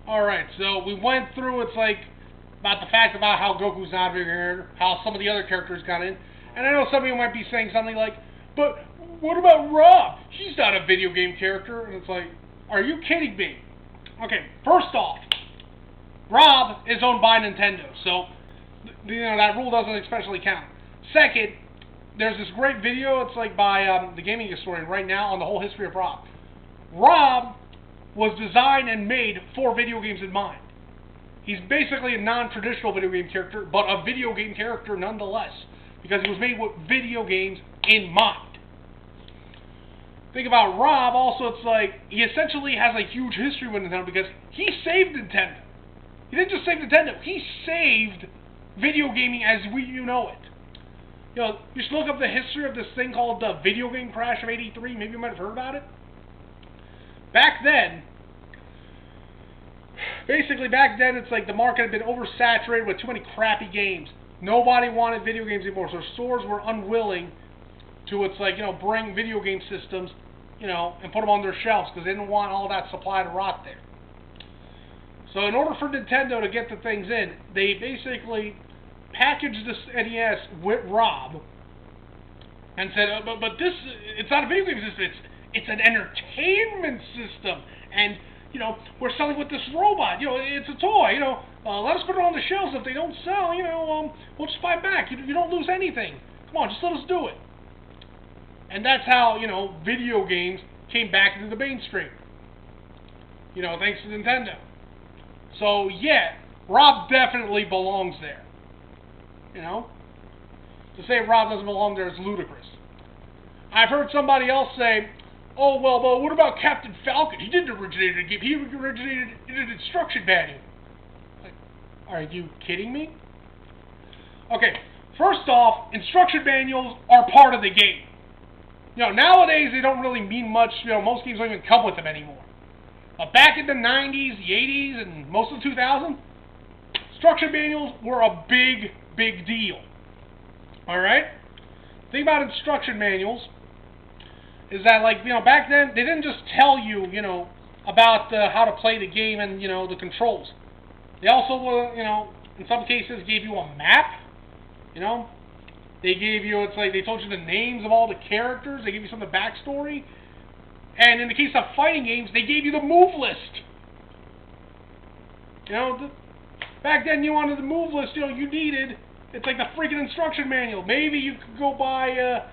Alright, so we went through, it's like, about the fact about how Goku's not a video character, how some of the other characters got in. And I know some of you might be saying something like, but what about R.O.B? He's not a video game character. And it's like, are you kidding me? Okay, first off, R.O.B is owned by Nintendo, so that rule doesn't especially count. Second, there's this great video, it's like by the gaming historian right now on the whole history of R.O.B. R.O.B was designed and made for video games in mind. He's basically a non-traditional video game character, but a video game character nonetheless, because he was made with video games in mind. Think about R.O.B, also it's like, he essentially has a huge history with Nintendo because he saved Nintendo. He didn't just save Nintendo, he saved video gaming as you know it. You should look up the history of this thing called the video game crash of '83, maybe you might have heard about it. Back then, it's like the market had been oversaturated with too many crappy games. Nobody wanted video games anymore, so stores were unwilling to, bring video game systems, and put them on their shelves because they didn't want all that supply to rot there. So in order for Nintendo to get the things in, they basically packaged this NES with R.O.B and said, but this, it's not a video game system, it's an entertainment system, and we're selling with this robot. It's a toy. Let us put it on the shelves. If they don't sell, we'll just buy it back. You don't lose anything. Come on, just let us do it. And that's how video games came back into the mainstream. Thanks to Nintendo. So yeah, R.O.B definitely belongs there. To say R.O.B doesn't belong there is ludicrous. I've heard somebody else say, oh, well, what about Captain Falcon? He didn't originate a game. He originated in an instruction manual. Like, are you kidding me? Okay, first off, instruction manuals are part of the game. Nowadays they don't really mean much. Most games don't even come with them anymore. But back in the 90s, the 80s, and most of the 2000s, instruction manuals were a big, big deal. Alright? The thing about instruction manuals is that, back then, they didn't just tell you, about how to play the game and, the controls. They also, in some cases gave you a map, They gave you, they told you the names of all the characters, they gave you some of the backstory. And in the case of fighting games, they gave you the move list. Back then you wanted the move list, you needed, it's like the freaking instruction manual. Maybe you could go buy,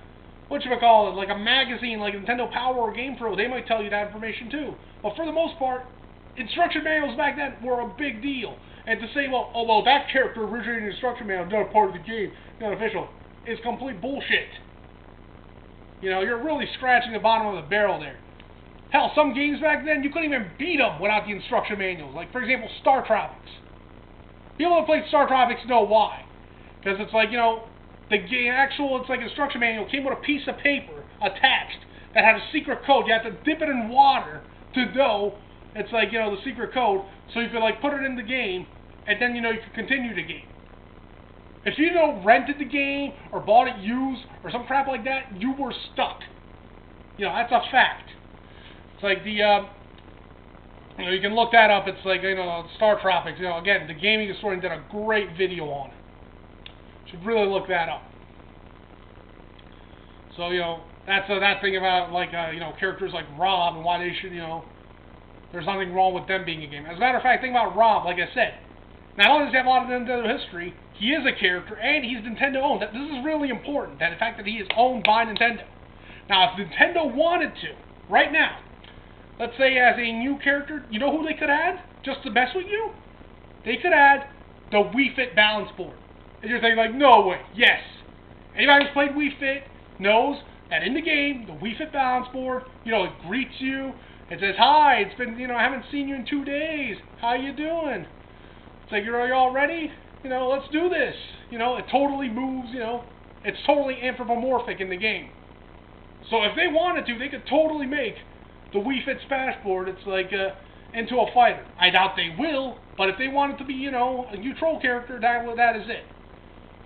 like a magazine, like Nintendo Power or Game Pro. They might tell you that information too. But for the most part, instruction manuals back then were a big deal. And to say, that character originated in instruction manual, not a part of the game, not official, is complete bullshit. You're really scratching the bottom of the barrel there. Hell, some games back then, you couldn't even beat them without the instruction manuals. Like, for example, Star Tropics. People that played Star Tropics know why. Because it's the instruction manual came with a piece of paper attached that had a secret code. You had to dip it in water to know the secret code, so you could put it in the game, and then you could continue the game. If you rented the game or bought it used or some crap like that, you were stuck. That's a fact. It's like the you can look that up. It's Star Tropics. Again, the gaming historian did a great video on it. Should really look that up. So that's that thing about characters like R.O.B and why they should there's nothing wrong with them being a game. As a matter of fact, think about R.O.B, like I said. Not only does he have a lot of Nintendo history, he is a character and he's Nintendo owned. This is really important. That the fact that he is owned by Nintendo. Now, if Nintendo wanted to, right now, let's say as a new character, you know who they could add just to mess with you? They could add the Wii Fit balance board. And you're thinking no way, yes. Anybody who's played Wii Fit knows that in the game, the Wii Fit balance board, it greets you. It says, hi, it's been, I haven't seen you in 2 days. How you doing? It's like, are you all ready? Let's do this. It totally moves, it's totally anthropomorphic in the game. So if they wanted to, they could totally make the Wii Fit Splashboard, into a fighter. I doubt they will, but if they want it to be, a neutral character, that is it.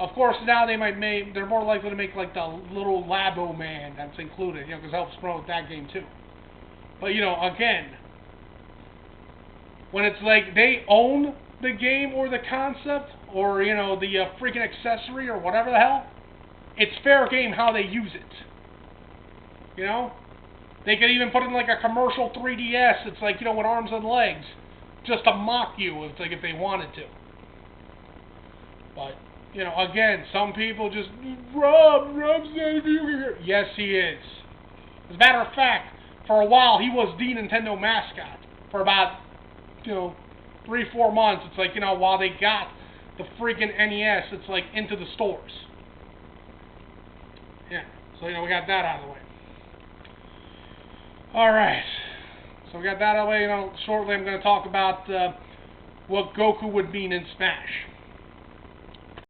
Of course, now they're more likely to make the little Labo man that's included, because it helps promote that game too. But again, when it's like they own the game or the concept or, you know, the freaking accessory or whatever the hell, it's fair game how they use it. You know? They could even put in like a commercial 3DS, it's like, you know, with arms and legs, just to mock you, it's like if they wanted to. But, you know, again, some people just, Rob's not a video game. Yes, he is. As a matter of fact, for a while, he was the Nintendo mascot. For about, you know, 3-4 months. It's like, you know, while they got the freaking NES, it's like into the stores. Yeah, so, you know, we got that out of the way. Alright, so we got that out of the way. You know, shortly I'm going to talk about what Goku would mean in Smash.